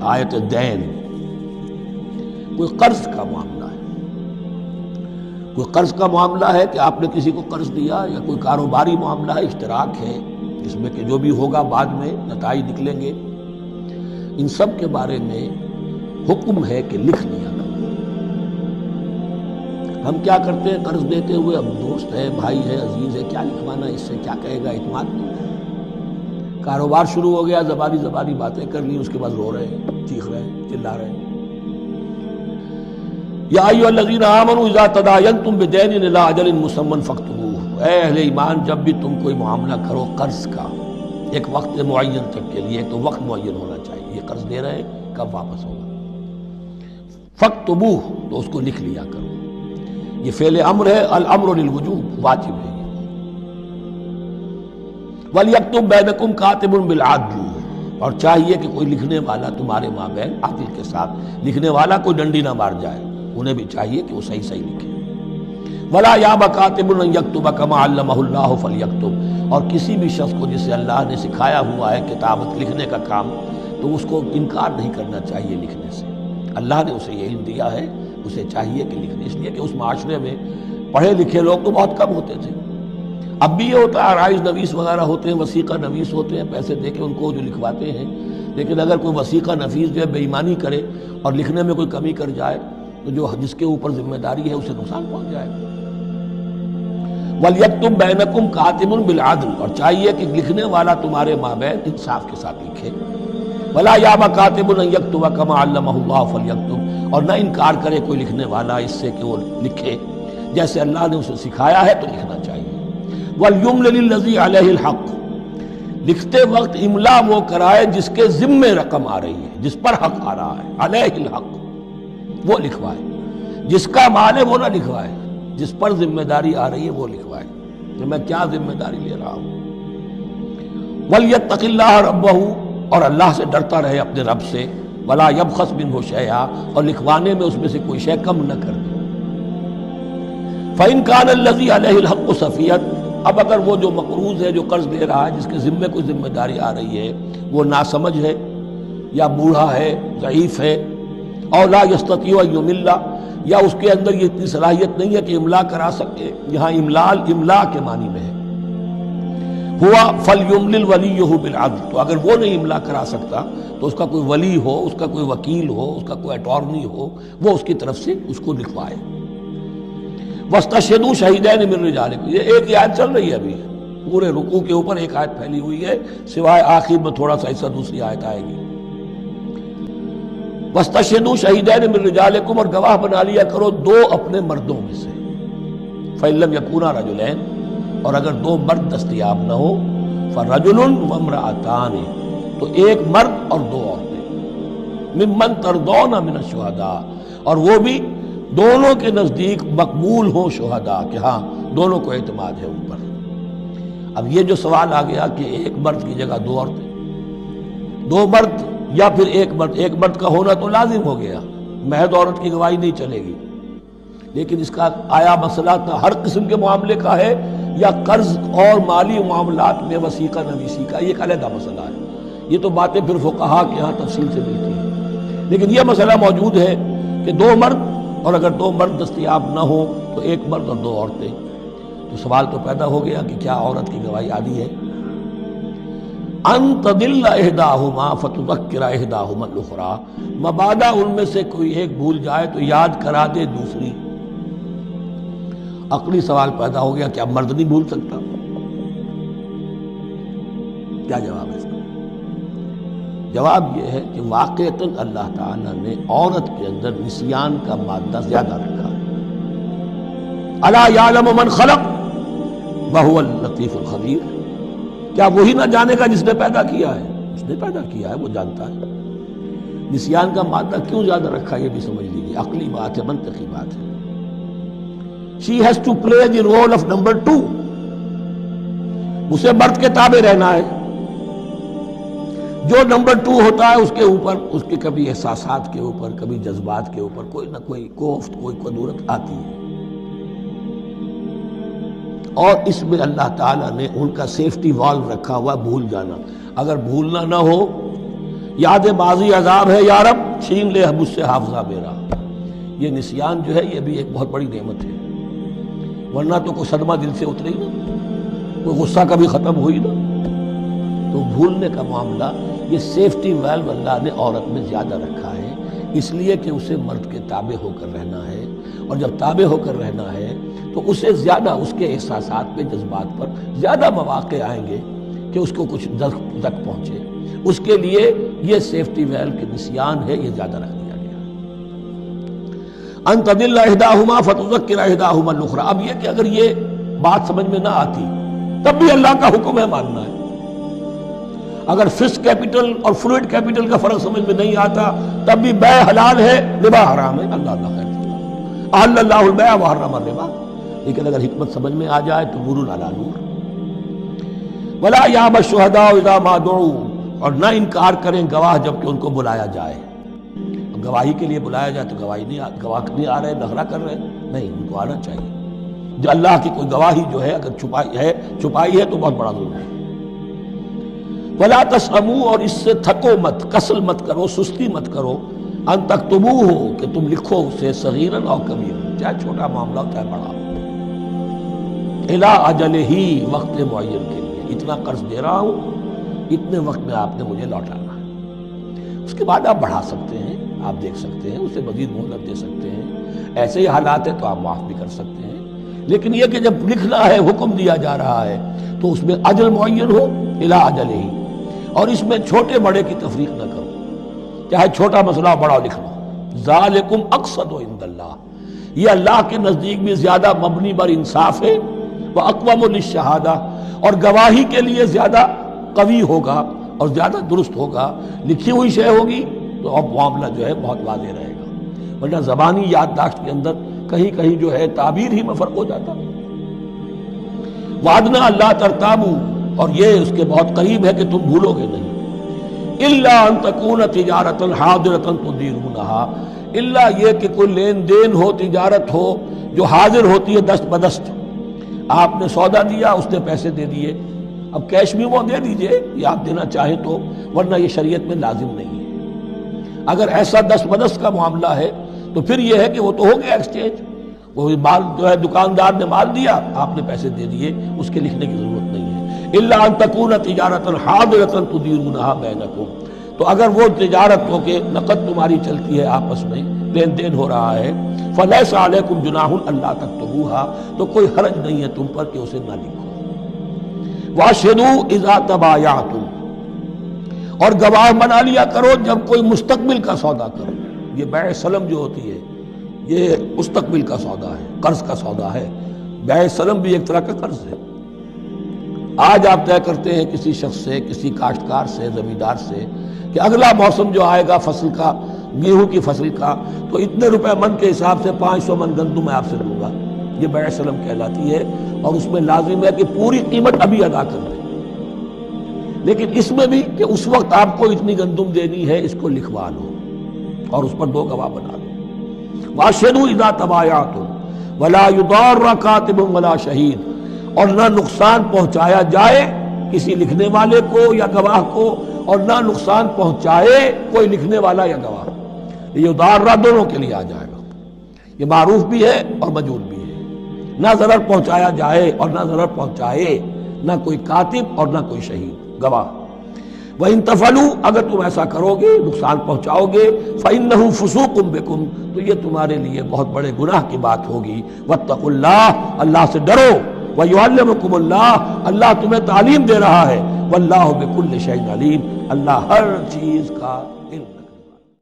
آیت دین، کوئی قرض کا معاملہ ہے، کوئی قرض کا معاملہ ہے کہ آپ نے کسی کو قرض دیا، یا کوئی کاروباری معاملہ ہے، اشتراک ہے جس میں کہ جو بھی ہوگا بعد میں نتائج نکلیں گے، ان سب کے بارے میں حکم ہے کہ لکھ لیا کرو۔ ہم کیا کرتے ہیں قرض دیتے ہوئے، اب دوست ہے، بھائی ہے، عزیز ہے، کیا لکھوانا، اس سے کیا کہے گا، اعتماد نہیں۔ کاروبار شروع ہو گیا، زبانی باتیں کر لی، اس کے بعد رو رہے ہیں، چیخ رہے ہیں، چلا رہے ہیں۔ یا ایھا الذین آمنوا اذا تداینتم بدین الی اجل مسمى فاکتبوہ، اے اہل ایمان جب بھی تم کوئی معاملہ کرو قرض کا ایک وقت معین تک کے لیے، تو وقت معین ہونا چاہیے، یہ قرض دے رہے ہیں کب واپس ہوگا، فاکتبوہ، تو اس کو لکھ لیا کرو۔ یہ فعل امر ہے، الامر للوجوب، واجب ہے۔ وَلْيَكْتُبْ بَيْنَكُمْ كَاتِبٌ بِالْعَدْلِ، اور چاہیے کہ کوئی لکھنے والا تمہارے مابین عدل کے ساتھ، لکھنے والا کوئی ڈنڈی نہ مار جائے، انہیں بھی چاہیے کہ وہ صحیح صحیح لکھے۔ وَلَا يَأْبَ كَاتِبٌ أَن يَكْتُبَ كَمَا عَلَّمَهُ اللَّهُ فَلْيَكْتُبْ، اور کسی بھی شخص کو جسے اللہ نے سکھایا ہوا ہے کتابت لکھنے کا کام، تو اس کو انکار نہیں کرنا چاہیے لکھنے سے۔ اللہ نے اسے یہ علم دیا ہے، اسے چاہیے کہ لکھنے، اس لیے کہ اس معاشرے میں پڑھے لکھے لوگ تو بہت کم ہوتے تھے۔ اب بھی یہ ہوتا ہے، عرائض نویس وغیرہ ہوتے ہیں، وثیقہ نویس ہوتے ہیں، پیسے دے کے ان کو جو لکھواتے ہیں، لیکن اگر کوئی وثیقہ نویس جو ہے بے ایمانی کرے اور لکھنے میں کوئی کمی کر جائے، تو جو جس کے اوپر ذمہ داری ہے اسے نقصان پہنچ جائے۔ وَلْيَكْتُبْ بَيْنَكُمْ كَاتِبٌ بِالْعَدْلِ، اور چاہیے کہ لکھنے والا تمہارے مابین انصاف کے ساتھ لکھے۔ وَلَا يَأْبَ كَاتِبٌ أَن يَكْتُبَ كَمَا عَلَّمَهُ اللَّهُ فَلْيَكْتُبْ، اور نہ انکار کرے کوئی لکھنے والا اس سے کہ وہ لکھے جیسے اللہ نے اسے سکھایا ہے، تو لکھنا چاہیے۔ وَلْيُمْلِلِ الَّذِي عَلَيْهِ الْحَقُّ، لکھتے وقت املا وہ کرائے جس کے ذمے رقم آ رہی ہے، جس پر حق آ رہا ہے، علیہ الحق، وہ لکھوائے، جس کا مال ہے وہ نہ لکھوائے، جس پر ذمہ داری آ رہی ہے وہ لکھوائے کہ میں کیا ذمہ داری لے رہا ہوں۔ وَلْيَتَّقِ اللَّهَ رَبَّهُ، اور اللہ سے ڈرتا رہے اپنے رب سے، وَلَا يَبْخَسْ مِنْهُ شَيْئًا، اور لکھوانے میں اس میں سے کوئی شے کم نہ کر دے۔ فَإِنْ كَانَ الَّذِي عَلَيْهِ الْحَقُّ سَفِيًّا، اب اگر وہ جو مقروض ہے، جو قرض دے رہا ہے، جس کے ذمے کوئی ذمہ داری آ رہی ہے، وہ ناسمجھ ہے، یا بوڑھا ہے، ضعیف ہے، اور لا يستطيع ان يمل، یا اس کے اندر یہ اتنی صلاحیت نہیں ہے کہ املا کرا سکے، یہاں املا کے معنی میں ہے، ہوا فَلْيُمْلِلْ وَلِيُّهُ بِالْعَدْلِ، تو اگر وہ نہیں املا کرا سکتا تو اس کا کوئی ولی ہو، اس کا کوئی وکیل ہو، اس کا کوئی اٹارنی ہو، وہ اس کی طرف سے اس کو لکھوائے۔ وَاسْتَشْهِدُوا شَهِيدَيْنِ مِن رِجَالِكُمْ، یہ ایک ہی آیت چل رہی ہے، ابھی پورے رکوع کے اوپر ایک آیت پھیلی ہوئی ہے، سوائے آخر میں تھوڑا سا حصہ دوسری آیت آئے گی۔ وَاسْتَشْهِدُوا شَهِيدَيْنِ مِن رِجَالِكُمْ، اور گواہ بنا لیا کرو دو اپنے مردوں میں سے، فَإِن لَّمْ يَكُونَا رَجُلَيْنِ، اور اگر دو مرد دستیاب نہ ہو، فَرَجُلٌ وَامْرَأَتَانِ، تو ایک مرد اور دو عورتیں، ممن ترضون من الشہداء، اور وہ بھی دونوں کے نزدیک مقبول ہوں شہداء، کہ ہاں دونوں کو اعتماد ہے ان پر۔ اب یہ جو سوال آ گیا کہ ایک مرد کی جگہ دو عورتیں، دو مرد یا پھر ایک مرد کا ہونا تو لازم ہو گیا، محض عورت کی گواہی نہیں چلے گی، لیکن اس کا آیا مسئلہ ہر قسم کے معاملے کا ہے یا قرض اور مالی معاملات میں وثیقہ نویسی کا، یہ ایک علیحدہ مسئلہ ہے، یہ تو باتیں پھر فقہا کے ہاں تفصیل سے ملتی ہیں، لیکن یہ مسئلہ موجود ہے کہ دو مرد، اور اگر دو مرد دستیاب نہ ہو تو ایک مرد اور دو عورتیں، تو سوال تو پیدا ہو گیا کہ کیا عورت کی گواہی عادی ہے؟ ان تضل احداہما فتذکر احداہما الاخری، مبادا ان میں سے کوئی ایک بھول جائے تو یاد کرا دے دوسری۔ عقلی سوال پیدا ہو گیا، کیا مرد نہیں بھول سکتا؟ کیا جواب ہے اس کا؟ جواب یہ ہے کہ واقعتاً اللہ تعالیٰ نے عورت کے اندر نسیان کا مادہ زیادہ رکھا۔ الا یعلم من خلق وهو اللطیف الخبیر، کیا وہی نہ جانے گا جس نے پیدا کیا ہے؟ جس نے پیدا کیا ہے وہ جانتا ہے۔ نسیان کا مادہ کیوں زیادہ رکھا یہ بھی سمجھ لیجیے، عقلی بات ہے، منطقی بات ہے۔ She has to play the role of number 2، اسے مرد کے تابع رہنا ہے، جو نمبر 2 ہوتا ہے اس کے اوپر، اس کے کبھی احساسات کے اوپر، کبھی جذبات کے اوپر کوئی نہ کوئی کوفت، کوئی قدورت آتی ہے، اور اس میں اللہ تعالیٰ نے ان کا سیفٹی والو رکھا ہوا، بھول جانا، اگر بھولنا نہ ہو یاد ماضی عذاب ہے یا رب، چھین لے مجھ سے حافظہ میرا۔ یہ نسیان جو ہے یہ بھی ایک بہت بڑی نعمت ہے، ورنہ تو کوئی صدمہ دل سے اترے ہی نہ، کوئی غصہ کبھی ختم ہوئی نہ۔ تو بھولنے کا معاملہ، یہ سیفٹی ویلو اللہ نے عورت میں زیادہ رکھا ہے، اس لیے کہ اسے مرد کے تابع ہو کر رہنا ہے، اور جب تابع ہو کر رہنا ہے تو اسے زیادہ اس کے احساسات پہ، جذبات پر زیادہ مواقع آئیں گے کہ اس کو کچھ زخم پہنچے۔ اس کے لیے یہ سیفٹی ویل کے نسیان ہے، یہ زیادہ رکھ دیا گیا۔ ان تضل احداہما فتذکر احداہما الاخری، اب یہ کہ اگر یہ بات سمجھ میں نہ آتی تب بھی اللہ کا حکم ہے ماننا ہے۔ اگر فسٹ کیپٹل اور فلوئڈ کیپٹل کا فرق سمجھ میں نہیں آتا تب بھی بیع حلال ہے، ربا حرام ہے، اللہ خیر احل اللہ البیع وحرم الربا۔ لیکن اگر حکمت سمجھ میں آ جائے تو نور علی نور۔ ولا یأبى الشهداء اذا ما دعوا، اور نہ انکار کریں گواہ جب کہ ان کو بلایا جائے۔ گواہی کے لیے بلایا جائے تو گواہ نہیں آ رہے، نخرہ کر رہے، نہیں، ان کو آنا چاہیے۔ جو اللہ کی کوئی گواہی جو ہے اگر چھپائی ہے تو بہت بڑا ظلم ہے۔ ولا تسأموا، اور اس سے تھکو مت، کسل مت کرو، سستی مت کرو، ان تکتبوہ، کہ تم لکھو اسے صغیرا او کبیرا، چاہے چھوٹا معاملہ ہو چاہے بڑا ہو، الی اجلہ، وقت معین کے لیے، اتنا قرض دے رہا ہوں، اتنے وقت میں آپ نے مجھے لوٹانا ہے۔ اس کے بعد آپ بڑھا سکتے ہیں، آپ دیکھ سکتے ہیں، اسے مزید مہلت دے سکتے ہیں، ایسے ہی حالات ہیں تو آپ معاف بھی کر سکتے ہیں۔ لیکن یہ کہ جب لکھنا ہے، حکم دیا جا رہا ہے تو اس میں اجل معین ہو، الی اجلہ، اور اس میں چھوٹے بڑے کی تفریق نہ کرو، چاہے چھوٹا مسئلہ بڑا لکھ لو۔ ذالکم اقسط عند اللہ، یہ اللہ کے نزدیک بھی زیادہ مبنی بر انصاف ہے، واقوم للشہادہ، اور گواہی کے لیے زیادہ قوی ہوگا اور زیادہ درست ہوگا۔ لکھی ہوئی شے ہوگی تو اب معاملہ جو ہے بہت واضح رہے گا، ورنہ زبانی یادداشت کے اندر کہیں کہیں جو ہے تعبیر ہی میں فرق ہو جاتا۔ وعدنا اللہ ترتابو، اور یہ اس کے بہت قریب ہے کہ تم بھولو گے نہیں، الا ان تکون تجارتا حاضرتا تدیرونہا، الا یہ کہ کوئی لین دین ہو، تجارت ہو جو حاضر ہوتی ہے دست بدست۔ آپ نے سودا دیا، اس نے پیسے دے دیے، اب کیش بھی وہ دے دیجئے یا آپ دینا چاہیں تو، ورنہ یہ شریعت میں لازم نہیں ہے۔ اگر ایسا دست بدست کا معاملہ ہے تو پھر یہ ہے کہ وہ تو ہو گیا ایکسچینج، وہ مال جو ہے دکاندار نے مال دیا، آپ نے پیسے دے دیے، اس کے لکھنے کی ضرورت نہیں ہے۔ الا ان تکون تجارتا حاضرتا تدیرونہا بینکم، تو اگر وہ تجارت ہو کہ نقد تمہاری چلتی ہے، آپس میں لین دین ہو رہا ہے، فلیس علیکم جناح الا تکتبوہا، تو کوئی حرج نہیں ہے تم پر کہ اسے نہ لکھو۔ واشہدوا اذا تبایعتم، اور گواہ بنا لیا کرو جب کوئی مستقبل کا سودا کرو۔ یہ بیع سلم جو ہوتی ہے یہ مستقبل کا سودا ہے، قرض کا سودا ہے۔ بیع سلم بھی ایک طرح کا قرض ہے۔ آج آپ طے کرتے ہیں کسی شخص سے، کسی کاشتکار سے، زمیندار سے، کہ اگلا موسم جو آئے گا فصل کا، گیہوں کی فصل کا، تو اتنے روپے من کے حساب سے 500 من گندم میں آپ سے لوں گا۔ یہ بیع سلم کہلاتی ہے، اور اس میں لازم ہے کہ پوری قیمت ابھی ادا کر دیں۔ لیکن اس میں بھی کہ اس وقت آپ کو اتنی گندم دینی ہے، اس کو لکھوا لو اور اس پر 2 گواہ بنا لو۔ واشہدوا اذا تبایعتم ولا یضار کاتب ولا شہید، اور نہ نقصان پہنچایا جائے کسی لکھنے والے کو یا گواہ کو، اور نہ نقصان پہنچائے کوئی لکھنے والا یا گواہ۔ یہ یضار دونوں کے لیے آ جائے گا، یہ معروف بھی ہے اور مجہول بھی ہے۔ نہ ضرر پہنچایا جائے اور نہ ضرر پہنچائے، نہ کوئی کاتب اور نہ کوئی شہید، گواہ۔ وَإِن تَفْعَلُوا، اگر تم ایسا کرو گے، نقصان پہنچاؤ گے، فَإِنَّهُ فُسُوقٌ بِكُمْ، تو یہ تمہارے لیے بہت بڑے گناہ کی بات ہوگی۔ وَاتَّقُوا اللَّهَ، اللہ سے ڈرو، وَيُعَلِّمُكُمُ اللَّهُ، اللہ تمہیں تعلیم دے رہا ہے، وَاللَّهُ بِكُلِّ شَيْءٍ عَلِيمٌ، اللہ ہر چیز کا